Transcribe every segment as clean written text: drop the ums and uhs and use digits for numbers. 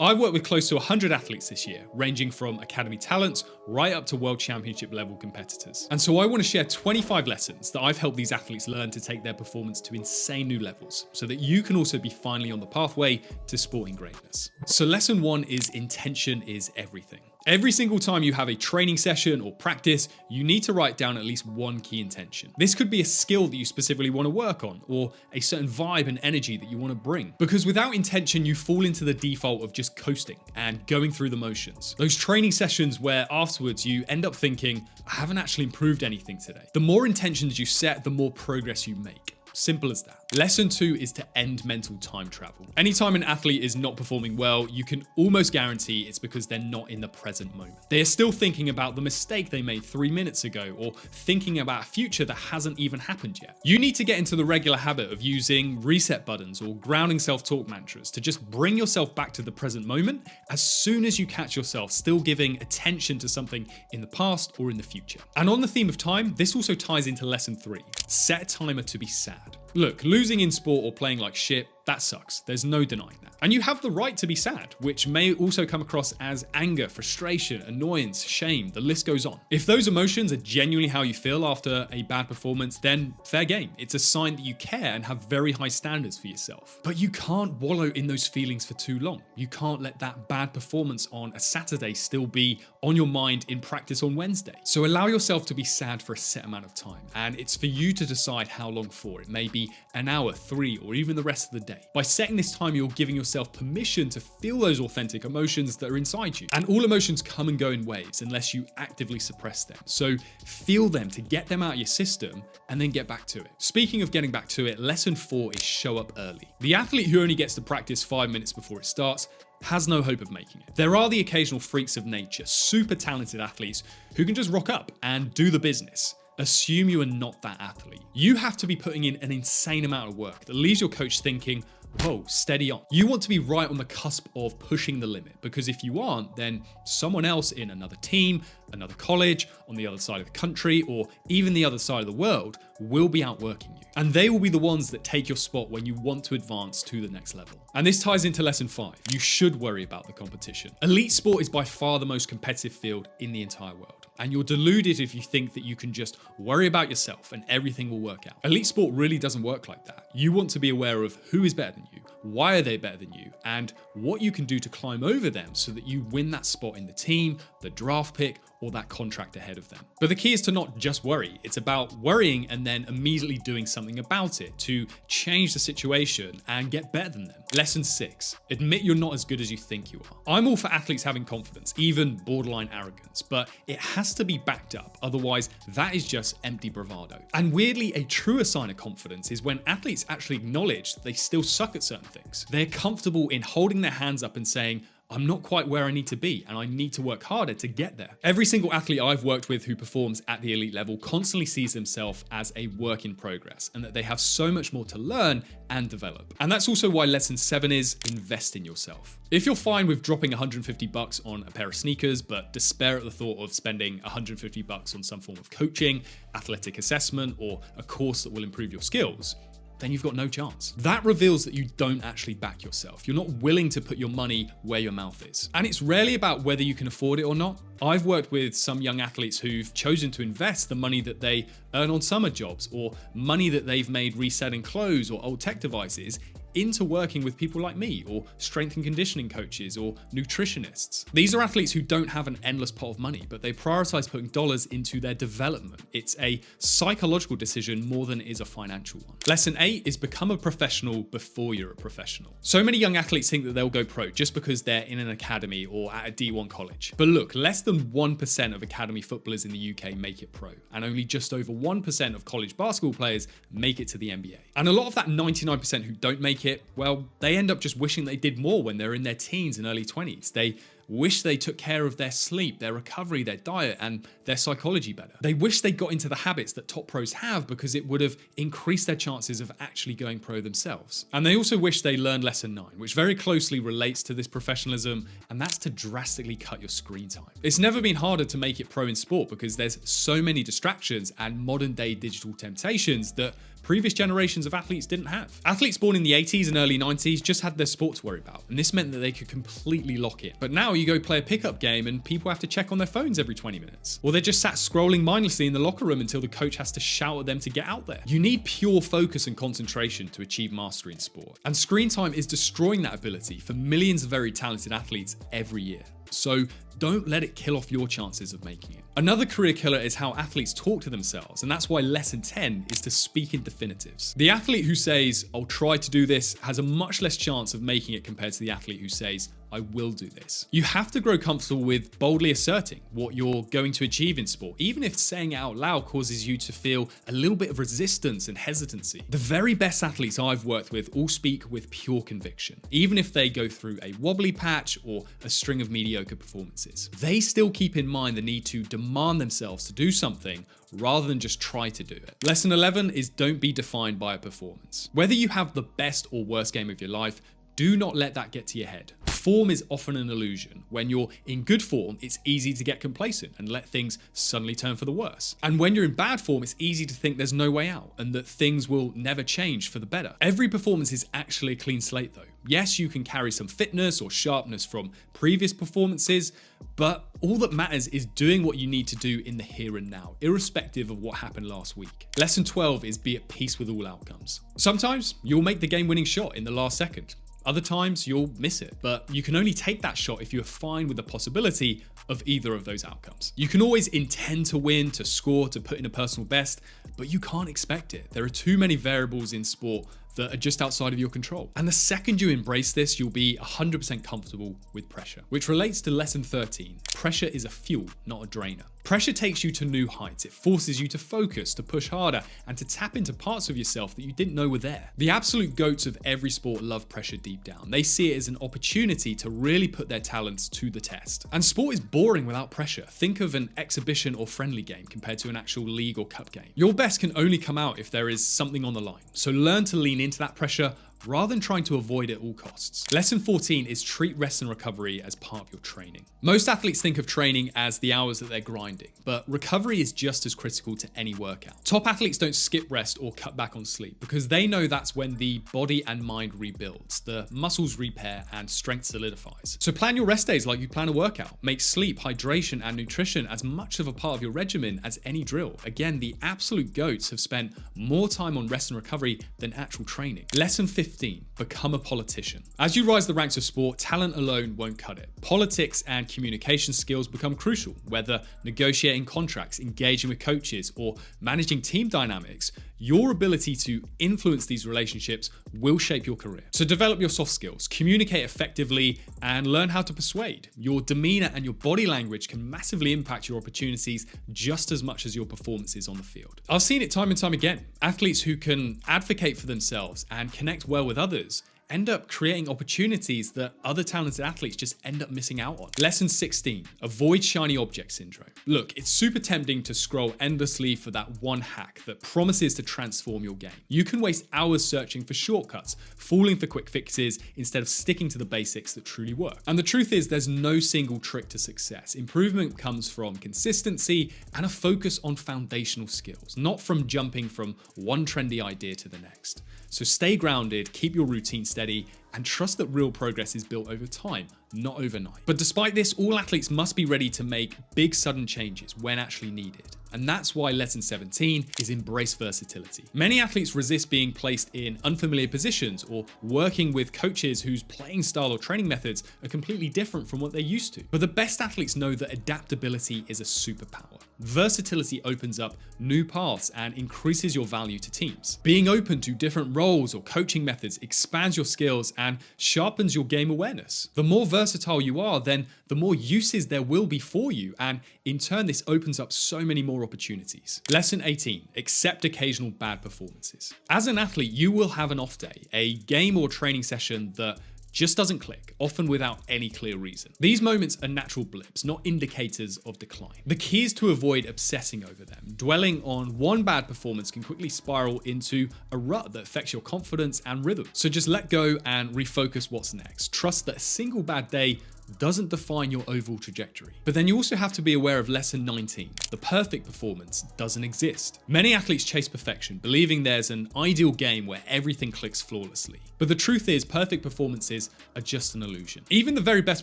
I've worked with close to 100 athletes this year, ranging from academy talents right up to world championship level competitors. And so I want to share 25 lessons that I've helped these athletes learn to take their performance to insane new levels, so that you can also be finally on the pathway to sporting greatness. So lesson 1 is intention is everything. Every single time you have a training session or practice, you need to write down at least one key intention. This could be a skill that you specifically want to work on, or a certain vibe and energy that you want to bring. Because without intention, you fall into the default of just coasting and going through the motions. Those training sessions where afterwards you end up thinking, I haven't actually improved anything today. The more intentions you set, the more progress you make. Simple as that. Lesson 2 is to end mental time travel. Anytime an athlete is not performing well, you can almost guarantee it's because they're not in the present moment. They are still thinking about the mistake they made 3 minutes ago, or thinking about a future that hasn't even happened yet. You need to get into the regular habit of using reset buttons or grounding self-talk mantras to just bring yourself back to the present moment as soon as you catch yourself still giving attention to something in the past or in the future. And on the theme of time, this also ties into lesson 3. Set a timer to be sad. Look, losing in sport or playing like shit, that sucks. There's no denying that. And you have the right to be sad, which may also come across as anger, frustration, annoyance, shame, the list goes on. If those emotions are genuinely how you feel after a bad performance, then fair game. It's a sign that you care and have very high standards for yourself. But you can't wallow in those feelings for too long. You can't let that bad performance on a Saturday still be on your mind in practice on Wednesday. So allow yourself to be sad for a set amount of time, and it's for you to decide how long for. It may be an hour, 3, or even the rest of the day. By setting this time, you're giving yourself permission to feel those authentic emotions that are inside you. And all emotions come and go in waves unless you actively suppress them. So feel them to get them out of your system and then get back to it. Speaking of getting back to it, lesson 4 is show up early. The athlete who only gets to practice 5 minutes before it starts has no hope of making it. There are the occasional freaks of nature, super talented athletes who can just rock up and do the business. Assume you are not that athlete. You have to be putting in an insane amount of work that leaves your coach thinking, whoa, steady on. You want to be right on the cusp of pushing the limit, because if you aren't, then someone else in another team, another college, on the other side of the country, or even the other side of the world will be outworking you. And they will be the ones that take your spot when you want to advance to the next level. And this ties into lesson 5. You should worry about the competition. Elite sport is by far the most competitive field in the entire world. And you're deluded if you think that you can just worry about yourself and everything will work out. Elite sport really doesn't work like that. You want to be aware of who is better than you, why are they better than you, and what you can do to climb over them so that you win that spot in the team, the draft pick, or that contract ahead of them. But the key is to not just worry. It's about worrying and then immediately doing something about it to change the situation and get better than them. Lesson 6, admit you're not as good as you think you are. I'm all for athletes having confidence, even borderline arrogance, but it has to be backed up. Otherwise, that is just empty bravado. And weirdly, a truer sign of confidence is when athletes actually acknowledge that they still suck at certain things. They're comfortable in holding their hands up and saying, I'm not quite where I need to be and I need to work harder to get there. Every single athlete I've worked with who performs at the elite level constantly sees themselves as a work in progress and that they have so much more to learn and develop. And that's also why lesson 7 is invest in yourself. If you're fine with dropping $150 on a pair of sneakers, but despair at the thought of spending $150 on some form of coaching, athletic assessment, or a course that will improve your skills, then you've got no chance. That reveals that you don't actually back yourself. You're not willing to put your money where your mouth is. And it's rarely about whether you can afford it or not. I've worked with some young athletes who've chosen to invest the money that they earn on summer jobs or money that they've made reselling clothes or old tech devices into working with people like me or strength and conditioning coaches or nutritionists. These are athletes who don't have an endless pot of money, but they prioritize putting dollars into their development. It's a psychological decision more than it is a financial one. Lesson 8 is become a professional before you're a professional. So many young athletes think that they'll go pro just because they're in an academy or at a D1 college. But look, less than 1% of academy footballers in the UK make it pro, and only just over 1% of college basketball players make it to the NBA. And a lot of that 99% who don't make it, well, they end up just wishing they did more when they're in their teens and early 20s. They wish they took care of their sleep, their recovery, their diet, and their psychology better. They wish they got into the habits that top pros have because it would have increased their chances of actually going pro themselves. And they also wish they learned lesson 9, which very closely relates to this professionalism, and that's to drastically cut your screen time. It's never been harder to make it pro in sport because there's so many distractions and modern day digital temptations that previous generations of athletes didn't have. Athletes born in the 80s and early 90s just had their sport to worry about, and this meant that they could completely lock in. But now you go play a pickup game and people have to check on their phones every 20 minutes. Or they're just sat scrolling mindlessly in the locker room until the coach has to shout at them to get out there. You need pure focus and concentration to achieve mastery in sport. And screen time is destroying that ability for millions of very talented athletes every year. So don't let it kill off your chances of making it. Another career killer is how athletes talk to themselves, and that's why lesson 10 is to speak in definitives. The athlete who says, "I'll try to do this," has a much less chance of making it compared to the athlete who says, "I will do this." You have to grow comfortable with boldly asserting what you're going to achieve in sport, even if saying it out loud causes you to feel a little bit of resistance and hesitancy. The very best athletes I've worked with all speak with pure conviction, even if they go through a wobbly patch or a string of mediocre performances. They still keep in mind the need to demand themselves to do something rather than just try to do it. Lesson 11 is don't be defined by a performance. Whether you have the best or worst game of your life, do not let that get to your head. Form is often an illusion. When you're in good form, it's easy to get complacent and let things suddenly turn for the worse. And when you're in bad form, it's easy to think there's no way out and that things will never change for the better. Every performance is actually a clean slate though. Yes, you can carry some fitness or sharpness from previous performances, but all that matters is doing what you need to do in the here and now, irrespective of what happened last week. Lesson 12 is be at peace with all outcomes. Sometimes you'll make the game-winning shot in the last second. Other times you'll miss it, but you can only take that shot if you're fine with the possibility of either of those outcomes. You can always intend to win, to score, to put in a personal best, but you can't expect it. There are too many variables in sport that are just outside of your control. And the second you embrace this, you'll be 100% comfortable with pressure, which relates to lesson 13. Pressure is a fuel, not a drainer. Pressure takes you to new heights. It forces you to focus, to push harder, and to tap into parts of yourself that you didn't know were there. The absolute goats of every sport love pressure deep down. They see it as an opportunity to really put their talents to the test. And sport is boring without pressure. Think of an exhibition or friendly game compared to an actual league or cup game. Your best can only come out if there is something on the line. So learn to lean into that pressure rather than trying to avoid it at all costs. Lesson 14 is treat rest and recovery as part of your training. Most athletes think of training as the hours that they're grinding, but recovery is just as critical to any workout. Top athletes don't skip rest or cut back on sleep because they know that's when the body and mind rebuilds, the muscles repair, and strength solidifies. So plan your rest days like you plan a workout. Make sleep, hydration, and nutrition as much of a part of your regimen as any drill. Again, the absolute goats have spent more time on rest and recovery than actual training. Lesson 15, become a politician. As you rise the ranks of sport, talent alone won't cut it. Politics and communication skills become crucial, whether negotiating contracts, engaging with coaches, or managing team dynamics. Your ability to influence these relationships will shape your career. So develop your soft skills, communicate effectively, and learn how to persuade. Your demeanor and your body language can massively impact your opportunities just as much as your performances on the field. I've seen it time and time again. Athletes who can advocate for themselves and connect well with others end up creating opportunities that other talented athletes just end up missing out on. Lesson 16, avoid shiny object syndrome. Look, it's super tempting to scroll endlessly for that one hack that promises to transform your game. You can waste hours searching for shortcuts, falling for quick fixes instead of sticking to the basics that truly work. And the truth is there's no single trick to success. Improvement comes from consistency and a focus on foundational skills, not from jumping from one trendy idea to the next. So stay grounded, keep your routine steady, and trust that real progress is built over time, not overnight. But despite this, all athletes must be ready to make big sudden changes when actually needed. And that's why lesson 17 is embrace versatility. Many athletes resist being placed in unfamiliar positions or working with coaches whose playing style or training methods are completely different from what they're used to. But the best athletes know that adaptability is a superpower. Versatility opens up new paths and increases your value to teams. Being open to different roles or coaching methods expands your skills and sharpens your game awareness. The more versatile you are, then the more uses there will be for you, and in turn this opens up so many more opportunities. Lesson 18, accept occasional bad performances. As an athlete, you will have an off day, a game or training session that just doesn't click, often without any clear reason. These moments are natural blips, not indicators of decline. The key is to avoid obsessing over them. Dwelling on one bad performance can quickly spiral into a rut that affects your confidence and rhythm. So just let go and refocus what's next. Trust that a single bad day doesn't define your overall trajectory. But then you also have to be aware of lesson 19. The perfect performance doesn't exist. Many athletes chase perfection, believing there's an ideal game where everything clicks flawlessly. But the truth is, perfect performances are just an illusion. Even the very best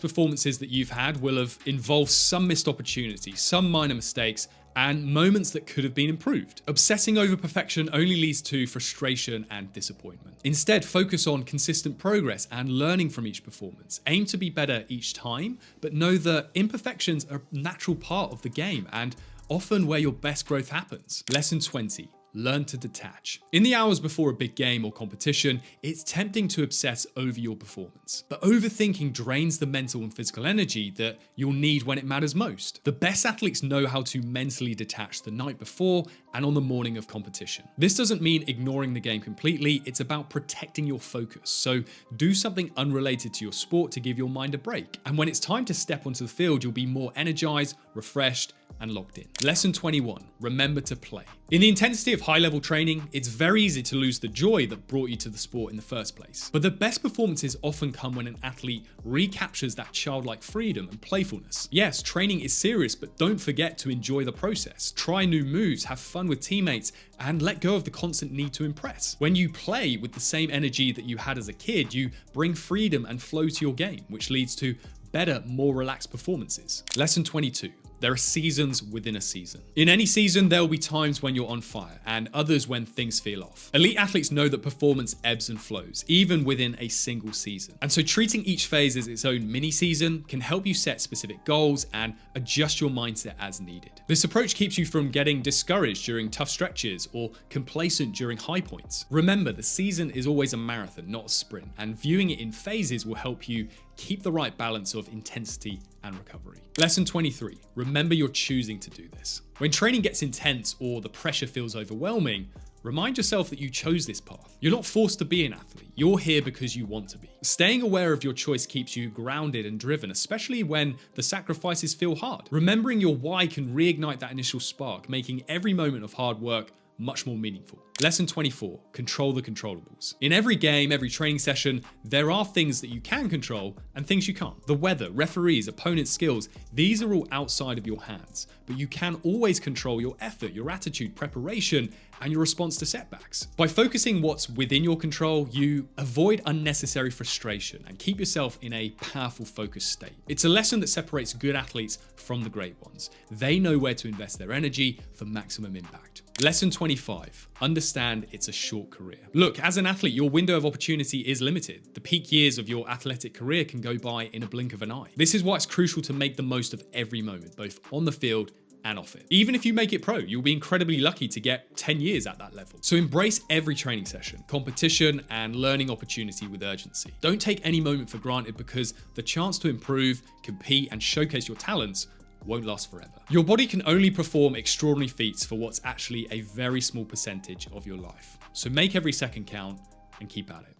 performances that you've had will have involved some missed opportunities, some minor mistakes, and moments that could have been improved. Obsessing over perfection only leads to frustration and disappointment. Instead, focus on consistent progress and learning from each performance. Aim to be better each time, but know that imperfections are a natural part of the game and often where your best growth happens. Lesson 20. Learn to detach. In the hours before a big game or competition, it's tempting to obsess over your performance. But overthinking drains the mental and physical energy that you'll need when it matters most. The best athletes know how to mentally detach the night before and on the morning of competition. This doesn't mean ignoring the game completely, it's about protecting your focus. So do something unrelated to your sport to give your mind a break. And when it's time to step onto the field, you'll be more energized, refreshed, and locked in. Lesson 21, remember to play. In the intensity of high-level training, it's very easy to lose the joy that brought you to the sport in the first place. But the best performances often come when an athlete recaptures that childlike freedom and playfulness. Yes, training is serious, but don't forget to enjoy the process. Try new moves, have fun with teammates, and let go of the constant need to impress. When you play with the same energy that you had as a kid, you bring freedom and flow to your game, which leads to better, more relaxed performances. Lesson 22. There are seasons within a season. In any season, there will be times when you're on fire and others when things feel off. Elite athletes know that performance ebbs and flows, even within a single season. And so treating each phase as its own mini season can help you set specific goals and adjust your mindset as needed. This approach keeps you from getting discouraged during tough stretches or complacent during high points. Remember, the season is always a marathon, not a sprint, and viewing it in phases will help you keep the right balance of intensity and recovery. Lesson 23, remember you're choosing to do this. When training gets intense or the pressure feels overwhelming, remind yourself that you chose this path. You're not forced to be an athlete. You're here because you want to be. Staying aware of your choice keeps you grounded and driven, especially when the sacrifices feel hard. Remembering your why can reignite that initial spark, making every moment of hard work much more meaningful. Lesson 24, control the controllables. In every game, every training session, there are things that you can control and things you can't. The weather, referees, opponents' skills, these are all outside of your hands, but you can always control your effort, your attitude, preparation, and your response to setbacks. By focusing what's within your control, you avoid unnecessary frustration and keep yourself in a powerful, focused state. It's a lesson that separates good athletes from the great ones. They know where to invest their energy for maximum impact. Lesson 25, understand it's a short career. Look, as an athlete, your window of opportunity is limited. The peak years of your athletic career can go by in a blink of an eye. This is why it's crucial to make the most of every moment, both on the field and off it. Even if you make it pro, you'll be incredibly lucky to get 10 years at that level. So embrace every training session, competition, and learning opportunity with urgency. Don't take any moment for granted because the chance to improve, compete, and showcase your talents won't last forever. Your body can only perform extraordinary feats for what's actually a very small percentage of your life. So make every second count and keep at it.